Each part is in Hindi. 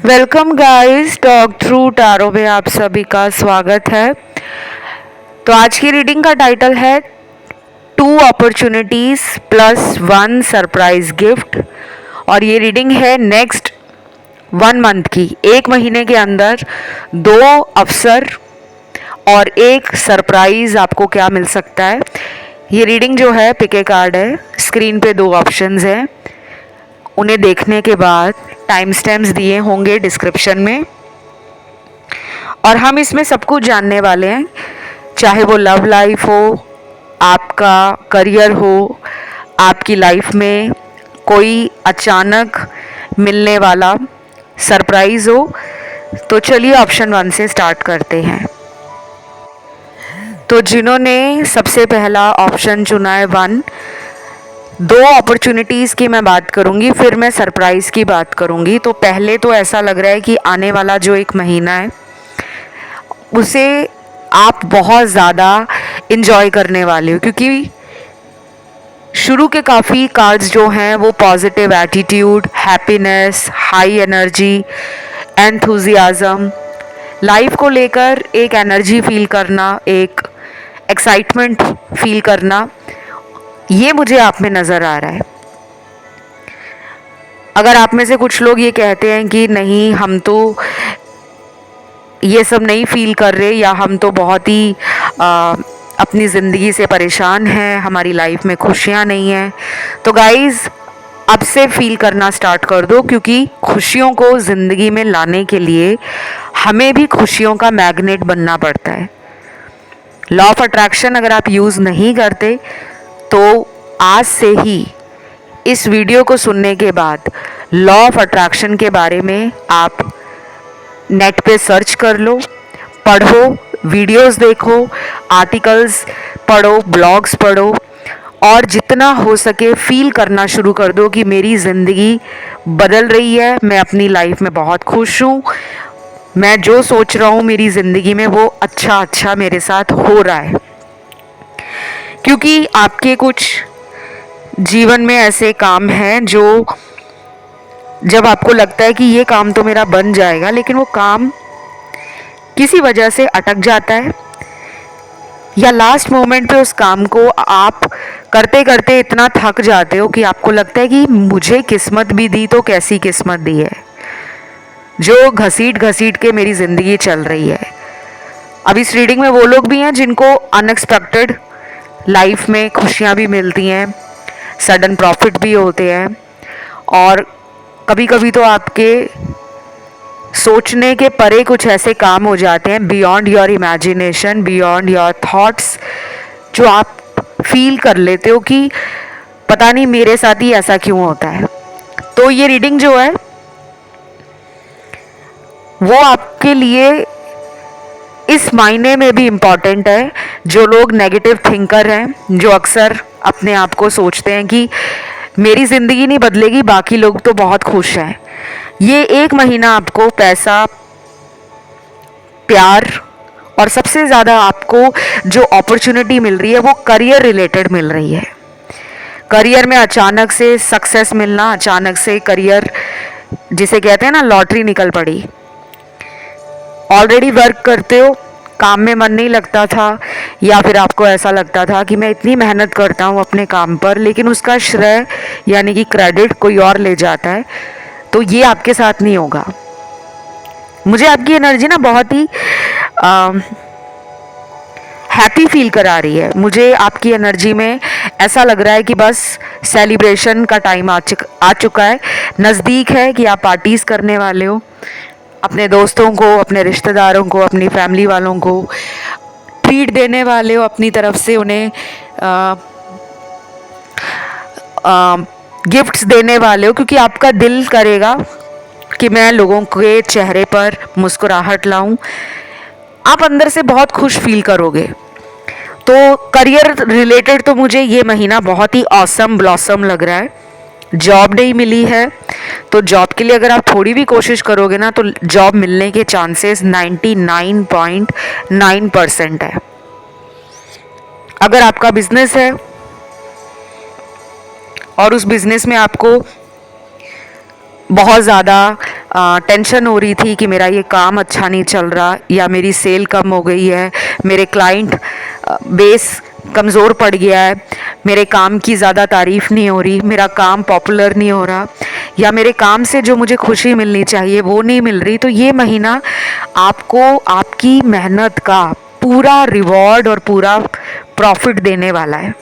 Welcome guys, talk through tarot में आप सभी का स्वागत है। तो आज की रीडिंग का टाइटल है 2 अपॉर्चुनिटीज प्लस 1 सरप्राइज गिफ्ट। और ये रीडिंग है नेक्स्ट 1 मंथ की। 1 महीने के अंदर 2 अवसर और 1 सरप्राइज आपको क्या मिल सकता है। ये रीडिंग जो है पिक ए कार्ड है। स्क्रीन पे 2 ऑप्शंस हैं, उन्हें देखने के बाद टाइम स्टैम्प्स दिए होंगे डिस्क्रिप्शन में, और हम इसमें सब कुछ जानने वाले हैं। चाहे वो लव लाइफ हो, आपका करियर हो, आपकी लाइफ में कोई अचानक मिलने वाला सरप्राइज हो। तो चलिए ऑप्शन 1 से स्टार्ट करते हैं। तो जिन्होंने सबसे पहला ऑप्शन चुना है 1, 2 अपॉर्चुनिटीज़ की मैं बात करूंगी, फिर मैं सरप्राइज़ की बात करूंगी। तो पहले तो ऐसा लग रहा है कि आने वाला जो 1 महीना है उसे आप बहुत ज़्यादा इन्जॉय करने वाले हो, क्योंकि शुरू के काफ़ी कार्ड्स जो हैं वो positive attitude, happiness, high energy, enthusiasm, life को लेकर एक एनर्जी फील करना, एक एक्साइटमेंट फील करना, ये मुझे आप में नज़र आ रहा है। अगर आप में से कुछ लोग ये कहते हैं कि नहीं, हम तो ये सब नहीं फील कर रहे, या हम तो बहुत ही अपनी ज़िंदगी से परेशान हैं, हमारी लाइफ में खुशियाँ नहीं हैं, तो गाइज़ अब से फील करना स्टार्ट कर दो, क्योंकि खुशियों को ज़िंदगी में लाने के लिए हमें भी खुशियों का मैग्नेट बनना पड़ता है। लॉ ऑफ अट्रैक्शन अगर आप यूज़ नहीं करते तो आज से ही इस वीडियो को सुनने के बाद लॉ ऑफ अट्रैक्शन के बारे में आप नेट पे सर्च कर लो, पढ़ो, वीडियोस देखो, आर्टिकल्स पढ़ो, ब्लॉग्स पढ़ो, और जितना हो सके फील करना शुरू कर दो कि मेरी ज़िंदगी बदल रही है, मैं अपनी लाइफ में बहुत खुश हूँ, मैं जो सोच रहा हूँ मेरी ज़िंदगी में वो अच्छा मेरे साथ हो रहा है। क्योंकि आपके कुछ जीवन में ऐसे काम हैं जो जब आपको लगता है कि ये काम तो मेरा बन जाएगा, लेकिन वो काम किसी वजह से अटक जाता है, या लास्ट मोमेंट पे उस काम को आप करते करते इतना थक जाते हो कि आपको लगता है कि मुझे किस्मत भी दी तो कैसी किस्मत दी है जो घसीट घसीट के मेरी ज़िंदगी चल रही है। अब इस रीडिंग में वो लोग भी हैं जिनको अनएक्सपेक्टेड लाइफ में खुशियाँ भी मिलती हैं, सडन प्रॉफिट भी होते हैं, और कभी कभी तो आपके सोचने के परे कुछ ऐसे काम हो जाते हैं, beyond your imagination, beyond your thoughts, जो आप फील कर लेते हो कि पता नहीं मेरे साथ ही ऐसा क्यों होता है। तो ये रीडिंग जो है वो आपके लिए इस मायने में भी इम्पॉर्टेंट है, जो लोग नेगेटिव थिंकर हैं, जो अक्सर अपने आप को सोचते हैं कि मेरी ज़िंदगी नहीं बदलेगी, बाकी लोग तो बहुत खुश हैं। ये 1 महीना आपको पैसा, प्यार, और सबसे ज़्यादा आपको जो अपॉर्चुनिटी मिल रही है वो करियर रिलेटेड मिल रही है। करियर में अचानक से सक्सेस मिलना, अचानक से करियर, जिसे कहते हैं ना लॉटरी निकल पड़ी। ऑलरेडी वर्क करते हो, काम में मन नहीं लगता था, या फिर आपको ऐसा लगता था कि मैं इतनी मेहनत करता हूँ अपने काम पर, लेकिन उसका श्रेय यानी कि क्रेडिट कोई और ले जाता है, तो ये आपके साथ नहीं होगा। मुझे आपकी एनर्जी ना बहुत ही हैप्पी फील करा रही है। मुझे आपकी एनर्जी में ऐसा लग रहा है कि बस सेलिब्रेशन का टाइम आ चुका है, नज़दीक है, कि आप पार्टीज़ करने वाले हो, अपने दोस्तों को, अपने रिश्तेदारों को, अपनी फैमिली वालों को ट्रीट देने वाले हो, अपनी तरफ से उन्हें गिफ्ट्स देने वाले हो, क्योंकि आपका दिल करेगा कि मैं लोगों के चेहरे पर मुस्कुराहट लाऊं। आप अंदर से बहुत खुश फील करोगे। तो करियर रिलेटेड तो मुझे ये महीना बहुत ही ऑसम ब्लॉसम लग रहा है। जॉब नहीं मिली है तो जॉब के लिए अगर आप थोड़ी भी कोशिश करोगे ना, तो जॉब मिलने के चांसेस 99.9% है। अगर आपका बिजनेस है और उस बिजनेस में आपको बहुत ज़्यादा टेंशन हो रही थी कि मेरा ये काम अच्छा नहीं चल रहा या मेरी सेल कम हो गई है, मेरे क्लाइंट बेस कमज़ोर पड़ गया है, मेरे काम की ज़्यादा तारीफ़ नहीं हो रही, मेरा काम पॉपुलर नहीं हो रहा, या मेरे काम से जो मुझे खुशी मिलनी चाहिए वो नहीं मिल रही, तो ये महीना आपको आपकी मेहनत का पूरा रिवॉर्ड और पूरा प्रॉफिट देने वाला है।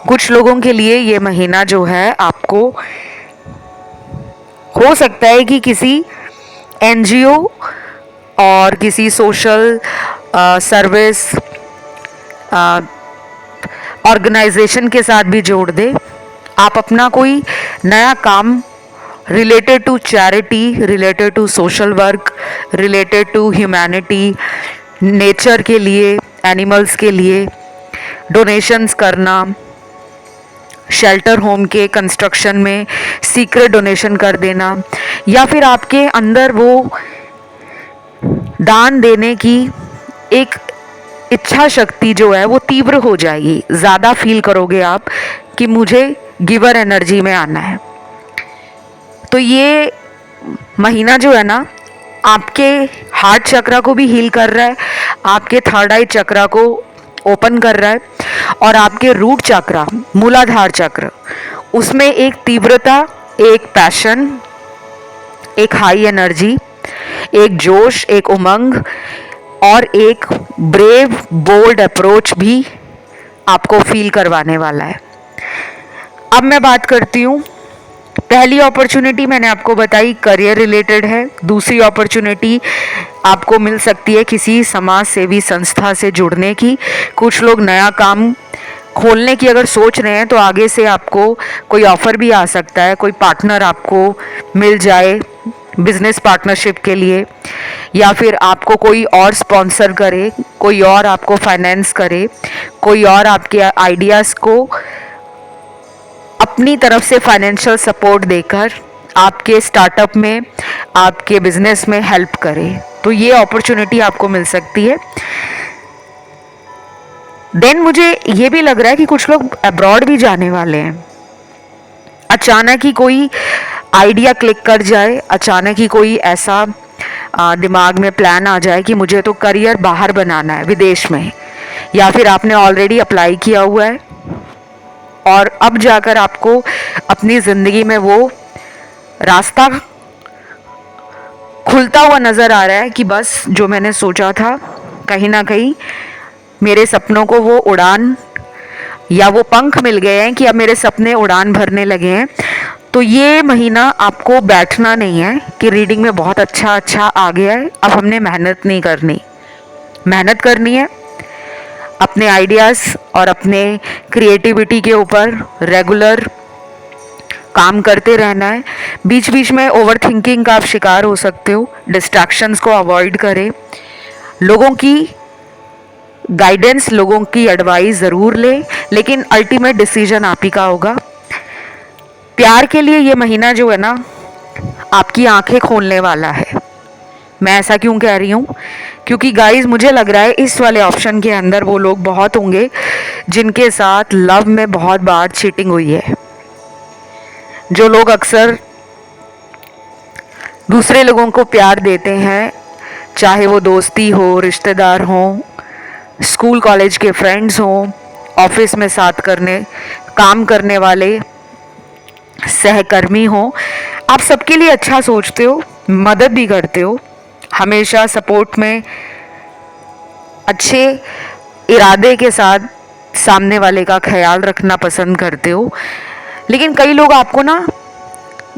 कुछ लोगों के लिए ये महीना जो है आपको हो सकता है कि किसी एनजीओ और किसी सोशल सर्विस ऑर्गेनाइजेशन के साथ भी जोड़ दे। आप अपना कोई नया काम related to charity, related to social work, related to humanity, nature के लिए, एनिमल्स के लिए डोनेशंस करना, शेल्टर होम के कंस्ट्रक्शन में सीक्रेट डोनेशन कर देना, या फिर आपके अंदर वो दान देने की एक इच्छा शक्ति जो है वो तीव्र हो जाएगी। ज़्यादा फील करोगे आप कि मुझे गिवर एनर्जी में आना है। तो ये महीना जो है ना आपके हार्ट चक्रा को भी हील कर रहा है, आपके थर्ड आई चक्रा को ओपन कर रहा है, और आपके रूट चक्रा, मूलाधार चक्र, उसमें एक तीव्रता, एक पैशन, एक हाई एनर्जी, एक जोश, एक उमंग और एक ब्रेव बोल्ड अप्रोच भी आपको फील करवाने वाला है। अब मैं बात करती हूँ, पहली अपॉर्चुनिटी मैंने आपको बताई करियर रिलेटेड है। दूसरी अपॉर्चुनिटी आपको मिल सकती है किसी समाज सेवी संस्था से जुड़ने की। कुछ लोग नया काम खोलने की अगर सोच रहे हैं तो आगे से आपको कोई ऑफ़र भी आ सकता है, कोई पार्टनर आपको मिल जाए बिजनेस पार्टनरशिप के लिए, या फिर आपको कोई और स्पॉन्सर करे, कोई और आपको फाइनेंस करे, कोई और आपके आइडियाज़ को अपनी तरफ से फाइनेंशियल सपोर्ट देकर आपके स्टार्टअप में, आपके बिजनेस में हेल्प करे। तो ये अपॉर्चुनिटी आपको मिल सकती है। देन मुझे ये भी लग रहा है कि कुछ लोग अब्रॉड भी जाने वाले हैं। अचानक ही कोई आइडिया क्लिक कर जाए, अचानक ही कोई ऐसा दिमाग में प्लान आ जाए कि मुझे तो करियर बाहर बनाना है, विदेश में, या फिर आपने ऑलरेडी अप्लाई किया हुआ है और अब जाकर आपको अपनी ज़िंदगी में वो रास्ता खुलता हुआ नज़र आ रहा है कि बस जो मैंने सोचा था कहीं ना कहीं मेरे सपनों को वो उड़ान या वो पंख मिल गए हैं कि अब मेरे सपने उड़ान भरने लगे हैं। तो ये महीना आपको बैठना नहीं है कि रीडिंग में बहुत अच्छा आ गया है, अब हमने मेहनत नहीं करनी। मेहनत करनी है, अपने आइडियाज़ और अपने क्रिएटिविटी के ऊपर रेगुलर काम करते रहना है। बीच बीच में ओवर थिंकिंग का आप शिकार हो सकते हो। डिस्ट्रैक्शंस को अवॉइड करें। लोगों की गाइडेंस, लोगों की एडवाइस ज़रूर लें, लेकिन अल्टीमेट डिसीजन आप ही का होगा। प्यार के लिए ये महीना जो है ना आपकी आंखें खोलने वाला है। मैं ऐसा क्यों कह रही हूँ? क्योंकि गाइस मुझे लग रहा है इस वाले ऑप्शन के अंदर वो लोग बहुत होंगे जिनके साथ लव में बहुत बार चीटिंग हुई है। जो लोग अक्सर दूसरे लोगों को प्यार देते हैं, चाहे वो दोस्ती हो, रिश्तेदार हो, स्कूल कॉलेज के फ्रेंड्स हों, ऑफिस में साथ काम करने वाले सहकर्मी हों, आप सबके लिए अच्छा सोचते हो, मदद भी करते हो, हमेशा सपोर्ट में अच्छे इरादे के साथ सामने वाले का ख्याल रखना पसंद करते हो। लेकिन कई लोग आपको ना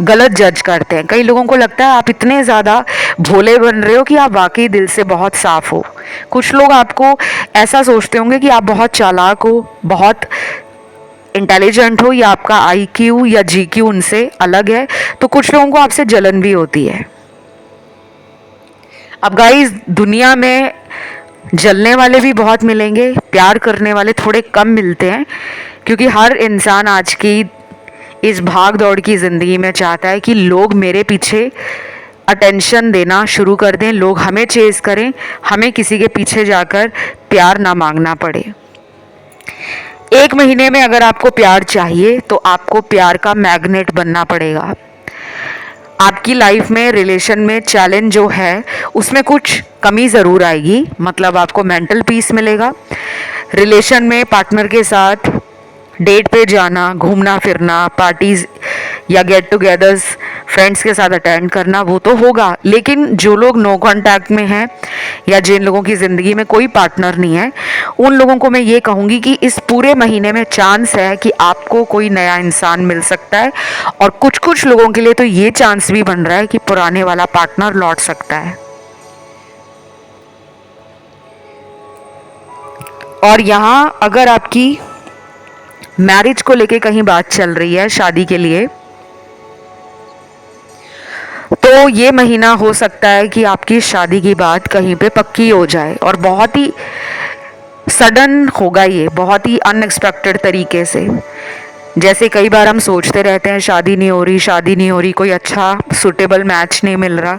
गलत जज करते हैं। कई लोगों को लगता है आप इतने ज़्यादा भोले बन रहे हो कि आप वाकई दिल से बहुत साफ हो। कुछ लोग आपको ऐसा सोचते होंगे कि आप बहुत चालाक हो, बहुत इंटेलिजेंट हो, या आपका आईक्यू या जीक्यू उनसे अलग है, तो कुछ लोगों को आपसे जलन भी होती है। अब गाइस दुनिया में जलने वाले भी बहुत मिलेंगे, प्यार करने वाले थोड़े कम मिलते हैं, क्योंकि हर इंसान आज की इस भाग दौड़ की ज़िंदगी में चाहता है कि लोग मेरे पीछे अटेंशन देना शुरू कर दें, लोग हमें चेज़ करें, हमें किसी के पीछे जाकर प्यार ना मांगना पड़े। एक महीने में अगर आपको प्यार चाहिए तो आपको प्यार का मैग्नेट बनना पड़ेगा। आपकी लाइफ में रिलेशन में चैलेंज जो है उसमें कुछ कमी ज़रूर आएगी, मतलब आपको मेंटल पीस मिलेगा। रिलेशन में पार्टनर के साथ डेट पे जाना, घूमना फिरना, पार्टीज या गेट टुगेदर्स फ्रेंड्स के साथ अटेंड करना वो तो होगा, लेकिन जो लोग नो कांटेक्ट में हैं या जिन लोगों की ज़िंदगी में कोई पार्टनर नहीं है, उन लोगों को मैं ये कहूँगी कि इस पूरे महीने में चांस है कि आपको कोई नया इंसान मिल सकता है, और कुछ कुछ लोगों के लिए तो ये चांस भी बन रहा है कि पुराने वाला पार्टनर लौट सकता है। और यहाँ अगर आपकी मैरिज को लेके कहीं बात चल रही है, शादी के लिए, तो ये महीना हो सकता है कि आपकी शादी की बात कहीं पे पक्की हो जाए, और बहुत ही सडन होगा ये, बहुत ही अनएक्सपेक्टेड तरीके से। जैसे कई बार हम सोचते रहते हैं शादी नहीं हो रही, शादी नहीं हो रही, कोई अच्छा सूटेबल मैच नहीं मिल रहा,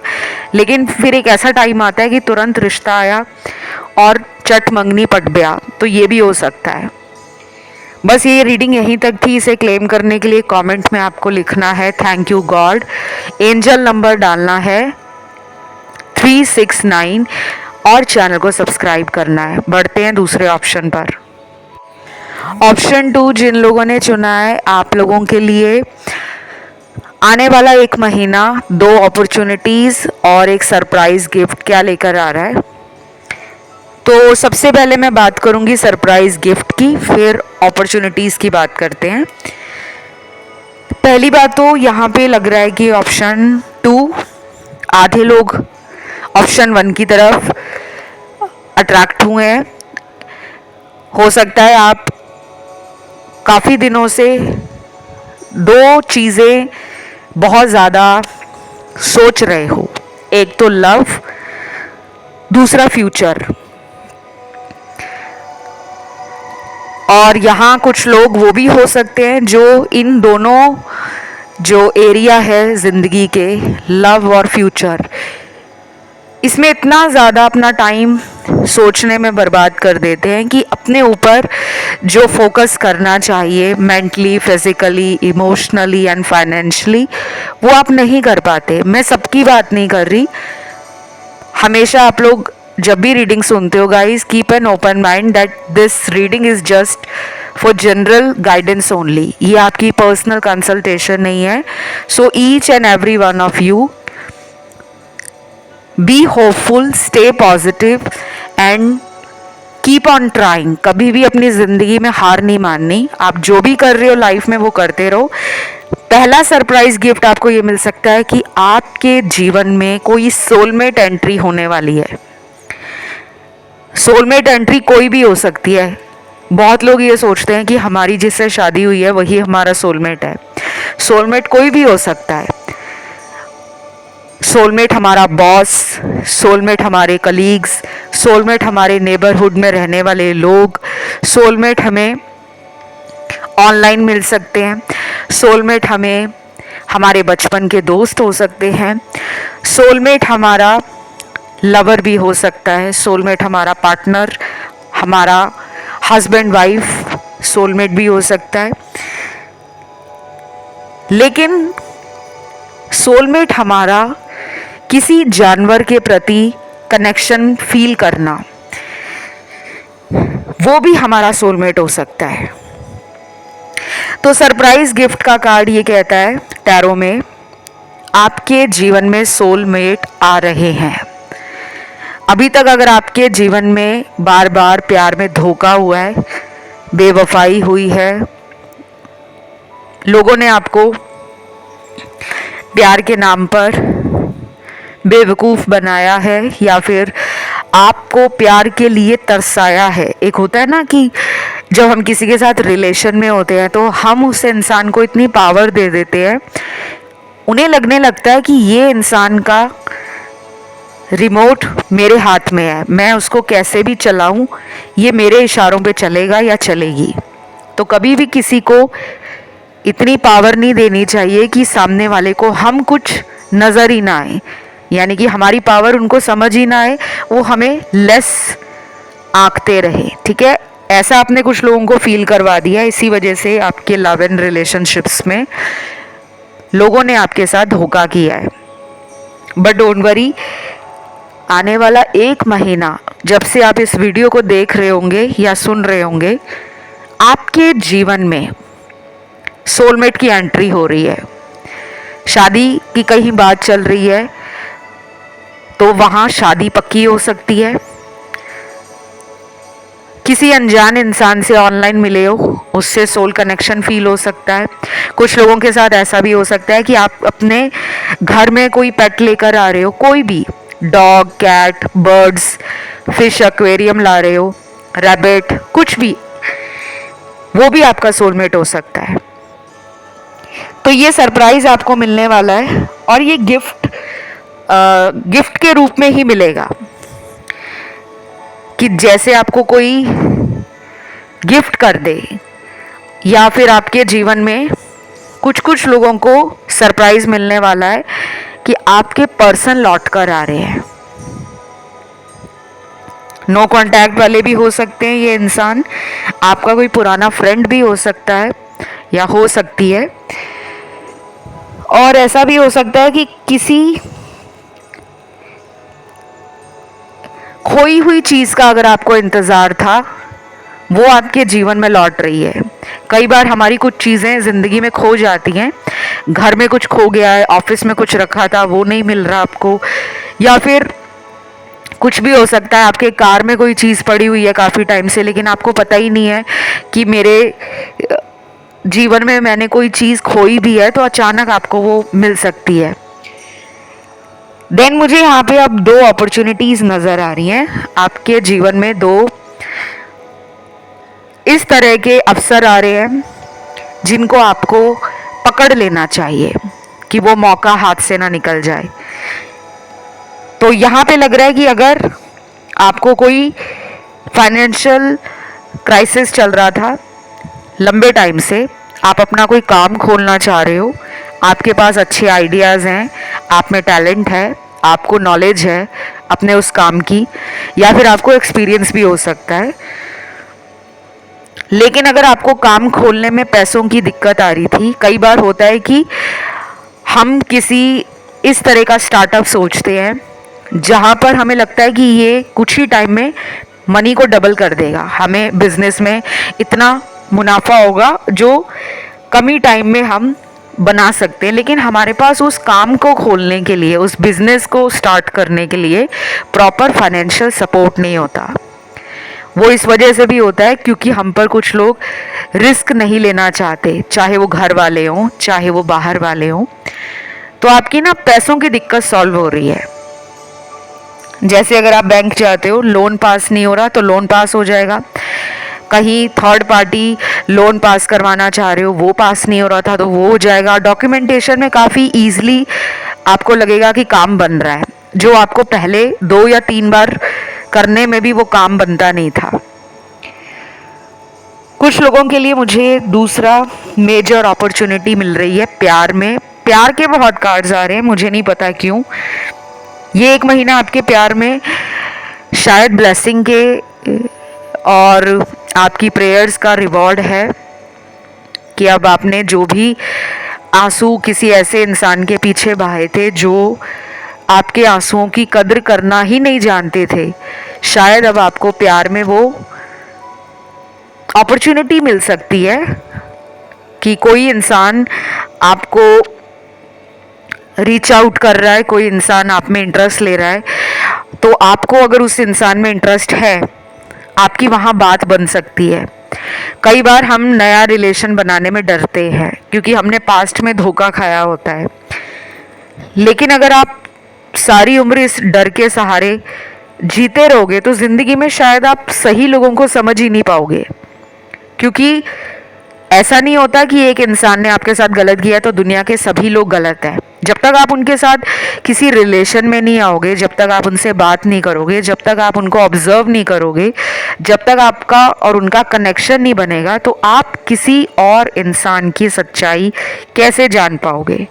लेकिन फिर एक ऐसा टाइम आता है कि तुरंत रिश्ता आया और चट मंगनी पट गया, तो ये भी हो सकता है। बस ये रीडिंग यहीं तक थी। इसे क्लेम करने के लिए कमेंट में आपको लिखना है thank you God, angel number डालना है 369 और चैनल को सब्सक्राइब करना है। बढ़ते हैं दूसरे ऑप्शन पर। ऑप्शन 2 जिन लोगों ने चुना है, आप लोगों के लिए आने वाला एक महीना 2 अपॉर्चुनिटीज़ और एक सरप्राइज गिफ्ट क्या लेकर आ रहा है। तो सबसे पहले मैं बात करूंगी सरप्राइज गिफ्ट की, फिर अपॉर्चुनिटीज़ की बात करते हैं। पहली बात तो यहाँ पे लग रहा है कि ऑप्शन 2 आधे लोग ऑप्शन 1 की तरफ अट्रैक्ट हुए हैं। हो सकता है आप काफ़ी दिनों से 2 चीज़ें बहुत ज़्यादा सोच रहे हो, एक तो लव, दूसरा फ्यूचर। और यहाँ कुछ लोग वो भी हो सकते हैं जो इन दोनों जो एरिया है ज़िंदगी के, लव और फ्यूचर, इसमें इतना ज़्यादा अपना टाइम सोचने में बर्बाद कर देते हैं कि अपने ऊपर जो फोकस करना चाहिए mentally, physically, emotionally and financially, वो आप नहीं कर पाते। मैं सबकी बात नहीं कर रही। हमेशा आप लोग जब भी रीडिंग सुनते हो guys, keep an open mind that this reading is just for general guidance only. ये आपकी पर्सनल कंसल्टेशन नहीं है। So each and every one of you be hopeful, stay positive and keep on trying. कभी भी अपनी ज़िंदगी में हार नहीं माननी। आप जो भी कर रहे हो लाइफ में वो करते रहो। पहला सरप्राइज गिफ्ट आपको ये मिल सकता है कि आपके जीवन में कोई सोलमेट एंट्री होने वाली है। सोलमेट एंट्री कोई भी हो सकती है। बहुत लोग ये सोचते हैं कि हमारी जिससे शादी हुई है वही हमारा सोलमेट है। सोलमेट कोई भी हो सकता है। सोलमेट हमारा बॉस, सोलमेट हमारे कलीग्स, सोलमेट हमारे नेबरहुड में रहने वाले लोग, सोलमेट हमें ऑनलाइन मिल सकते हैं, सोलमेट हमें हमारे बचपन के दोस्त हो सकते हैं, सोलमेट हमारा लवर भी हो सकता है, सोलमेट हमारा पार्टनर, हमारा हस्बैंड वाइफ सोलमेट भी हो सकता है। लेकिन सोलमेट हमारा किसी जानवर के प्रति कनेक्शन फील करना, वो भी हमारा सोलमेट हो सकता है। तो सरप्राइज गिफ्ट का कार्ड ये कहता है टैरो में, आपके जीवन में सोलमेट आ रहे हैं। अभी तक अगर आपके जीवन में बार बार प्यार में धोखा हुआ है, बेवफाई हुई है, लोगों ने आपको प्यार के नाम पर बेवकूफ़ बनाया है, या फिर आपको प्यार के लिए तरसाया है। एक होता है ना कि जब हम किसी के साथ रिलेशन में होते हैं तो हम उस इंसान को इतनी पावर दे देते हैं, उन्हें लगने लगता है कि ये इंसान का रिमोट मेरे हाथ में है, मैं उसको कैसे भी चलाऊं, ये मेरे इशारों पे चलेगा या चलेगी। तो कभी भी किसी को इतनी पावर नहीं देनी चाहिए कि सामने वाले को हम कुछ नज़र ही ना आए, यानी कि हमारी पावर उनको समझ ही ना आए, वो हमें लेस आंकते रहे। ठीक है, ऐसा आपने कुछ लोगों को फील करवा दिया। इसी वजह से आपके लव एंड रिलेशनशिप्स में लोगों ने आपके साथ धोखा किया है। बट डोंट वरी, आने वाला 1 महीना जब से आप इस वीडियो को देख रहे होंगे या सुन रहे होंगे, आपके जीवन में सोलमेट की एंट्री हो रही है। शादी की कहीं बात चल रही है तो वहाँ शादी पक्की हो सकती है। किसी अनजान इंसान से ऑनलाइन मिले हो, उससे सोल कनेक्शन फील हो सकता है। कुछ लोगों के साथ ऐसा भी हो सकता है कि आप अपने घर में कोई पेट लेकर आ रहे हो, कोई भी dog, cat, birds, fish aquarium ला रहे हो, रैबिट, कुछ भी, वो भी आपका सोलमेट हो सकता है। तो ये सरप्राइज आपको मिलने वाला है और ये गिफ्ट के रूप में ही मिलेगा कि जैसे आपको कोई गिफ्ट कर दे, या फिर आपके जीवन में कुछ कुछ लोगों को सरप्राइज मिलने वाला है कि आपके पर्सन लौट कर आ रहे हैं। नो कांटेक्ट वाले भी हो सकते हैं ये इंसान, आपका कोई पुराना फ्रेंड भी हो सकता है या हो सकती है। और ऐसा भी हो सकता है कि किसी खोई हुई चीज का अगर आपको इंतजार था, वो आपके जीवन में लौट रही है। कई बार हमारी कुछ चीजें जिंदगी में खो जाती हैं। घर में कुछ खो गया है, ऑफिस में कुछ रखा था वो नहीं मिल रहा आपको, या फिर कुछ भी हो सकता है, आपके कार में कोई चीज़ पड़ी हुई है काफ़ी टाइम से, लेकिन आपको पता ही नहीं है कि मेरे जीवन में मैंने कोई चीज़ खोई भी है, तो अचानक आपको वो मिल सकती है। देन मुझे यहाँ पे अब 2 अपॉर्चुनिटीज़ नज़र आ रही हैं आपके जीवन में। 2 इस तरह के अवसर आ रहे हैं जिनको आपको पकड़ लेना चाहिए कि वो मौका हाथ से ना निकल जाए। तो यहाँ पे लग रहा है कि अगर आपको कोई फाइनेंशियल क्राइसिस चल रहा था लंबे टाइम से, आप अपना कोई काम खोलना चाह रहे हो, आपके पास अच्छे आइडियाज़ हैं, आप में टैलेंट है, आपको नॉलेज है अपने उस काम की, या फिर आपको एक्सपीरियंस भी हो सकता है, लेकिन अगर आपको काम खोलने में पैसों की दिक्कत आ रही थी। कई बार होता है कि हम किसी इस तरह का स्टार्टअप सोचते हैं जहाँ पर हमें लगता है कि ये कुछ ही टाइम में मनी को डबल कर देगा, हमें बिजनेस में इतना मुनाफा होगा जो कम ही टाइम में हम बना सकते हैं, लेकिन हमारे पास उस काम को खोलने के लिए, उस बिजनेस को स्टार्ट करने के लिए प्रॉपर फाइनेंशियल सपोर्ट नहीं होता। वो इस वजह से भी होता है क्योंकि हम पर कुछ लोग रिस्क नहीं लेना चाहते, चाहे वो घर वाले हों चाहे वो बाहर वाले हों। तो आपकी ना पैसों की दिक्कत सॉल्व हो रही है। जैसे अगर आप बैंक जाते हो, लोन पास नहीं हो रहा तो लोन पास हो जाएगा। कहीं थर्ड पार्टी लोन पास करवाना चाह रहे हो, वो पास नहीं हो रहा था तो वो हो जाएगा। डॉक्यूमेंटेशन में काफ़ी ईजिली आपको लगेगा कि काम बन रहा है, जो आपको पहले 2 या 3 बार करने में भी वो काम बनता नहीं था। कुछ लोगों के लिए मुझे दूसरा मेजर अपॉर्चुनिटी मिल रही है प्यार में। प्यार के बहुत कार्ड्स आ रहे हैं, मुझे नहीं पता क्यों। ये 1 महीना आपके प्यार में शायद ब्लेसिंग के और आपकी प्रेयर्स का रिवॉर्ड है कि अब आपने जो भी आंसू किसी ऐसे इंसान के पीछे बहाए थे जो आपके आंसुओं की कद्र करना ही नहीं जानते थे, शायद अब आपको प्यार में वो अपॉर्चुनिटी मिल सकती है कि कोई इंसान आपको रीच आउट कर रहा है, कोई इंसान आप में इंटरेस्ट ले रहा है, तो आपको अगर उस इंसान में इंटरेस्ट है, आपकी वहाँ बात बन सकती है। कई बार हम नया रिलेशन बनाने में डरते हैं क्योंकि हमने पास्ट में धोखा खाया होता है, लेकिन अगर आप सारी उम्र इस डर के सहारे जीते रहोगे तो ज़िंदगी में शायद आप सही लोगों को समझ ही नहीं पाओगे। क्योंकि ऐसा नहीं होता कि एक इंसान ने आपके साथ गलत किया तो दुनिया के सभी लोग गलत हैं। जब तक आप उनके साथ किसी रिलेशन में नहीं आओगे, जब तक आप उनसे बात नहीं करोगे, जब तक आप उनको ऑब्जर्व नहीं करोगे, जब तक आपका और उनका कनेक्शन नहीं बनेगा, तो आप किसी और इंसान की सच्चाई कैसे जान पाओगे।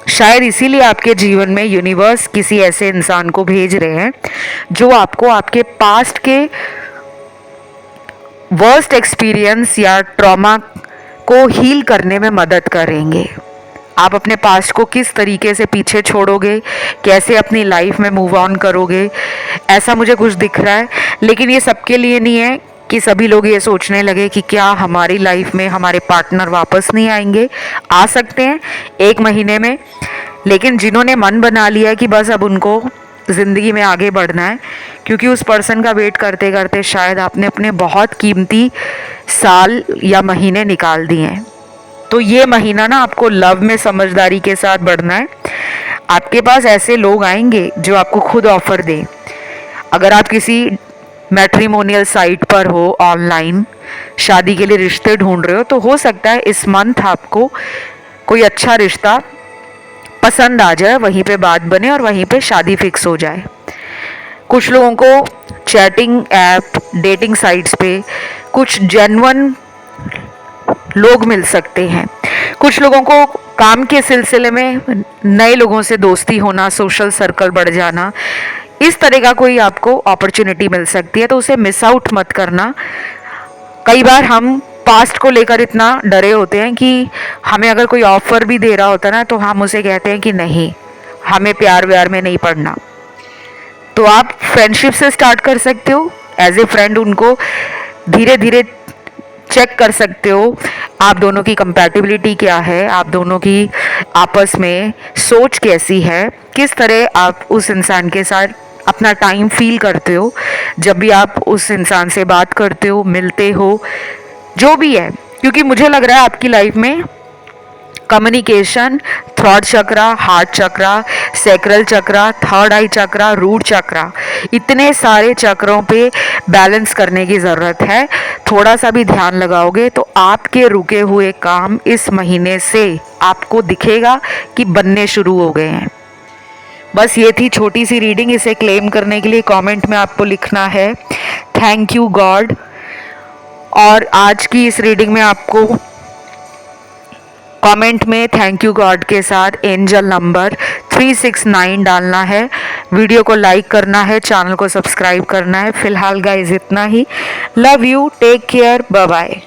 शायद इसीलिए आपके जीवन में यूनिवर्स किसी ऐसे इंसान को भेज रहे हैं जो आपको आपके पास्ट के वर्स्ट एक्सपीरियंस या ट्रॉमा को हील करने में मदद करेंगे। आप अपने पास्ट को किस तरीके से पीछे छोड़ोगे, कैसे अपनी लाइफ में मूव ऑन करोगे, ऐसा मुझे कुछ दिख रहा है। लेकिन ये सबके लिए नहीं है कि सभी लोग ये सोचने लगे कि क्या हमारी लाइफ में हमारे पार्टनर वापस नहीं आएंगे। आ सकते हैं 1 महीने में, लेकिन जिन्होंने मन बना लिया है कि बस अब उनको ज़िंदगी में आगे बढ़ना है, क्योंकि उस पर्सन का वेट करते करते शायद आपने अपने बहुत कीमती साल या महीने निकाल दिए हैं। तो ये महीना ना आपको लव में समझदारी के साथ बढ़ना है। आपके पास ऐसे लोग आएंगे जो आपको खुद ऑफर दें। अगर आप किसी मैट्रिमोनियल साइट पर हो, ऑनलाइन शादी के लिए रिश्ते ढूंढ रहे हो सकता है इस मंथ आपको कोई अच्छा रिश्ता पसंद आ जाए, वहीं पे बात बने और वहीं पे शादी फिक्स हो जाए। कुछ लोगों को चैटिंग ऐप, डेटिंग साइट्स पे कुछ जेन्युइन लोग मिल सकते हैं। कुछ लोगों को काम के सिलसिले में नए लोगों से दोस्ती होना, सोशल सर्कल बढ़ जाना, इस तरह का कोई आपको अपॉर्चुनिटी मिल सकती है, तो उसे मिस आउट मत करना। कई बार हम पास्ट को लेकर इतना डरे होते हैं कि हमें अगर कोई ऑफर भी दे रहा होता ना तो हम उसे कहते हैं कि नहीं, हमें प्यार व्यार में नहीं पड़ना। तो आप फ्रेंडशिप से स्टार्ट कर सकते हो। एज ए फ्रेंड उनको धीरे धीरे चेक कर सकते हो, आप दोनों की कंपैटिबिलिटी क्या है, आप दोनों की आपस में सोच कैसी है, किस तरह आप उस इंसान के साथ अपना टाइम फील करते हो जब भी आप उस इंसान से बात करते हो, मिलते हो, जो भी है। क्योंकि मुझे लग रहा है आपकी लाइफ में कम्युनिकेशन, थ्रॉट चक्रा, हार्ट चक्रा, सैक्रल चक्रा, थर्ड आई चक्रा, रूट चक्रा, इतने सारे चक्रों पे बैलेंस करने की ज़रूरत है। थोड़ा सा भी ध्यान लगाओगे तो आपके रुके हुए काम इस महीने से आपको दिखेगा कि बनने शुरू हो गए हैं। बस ये थी छोटी सी रीडिंग। इसे क्लेम करने के लिए कमेंट में आपको लिखना है थैंक यू गॉड। और आज की इस रीडिंग में आपको कमेंट में थैंक यू गॉड के साथ एंजल नंबर 369 डालना है। वीडियो को लाइक करना है, चैनल को सब्सक्राइब करना है। फिलहाल गाइस इतना ही। Love you, take care, bye bye.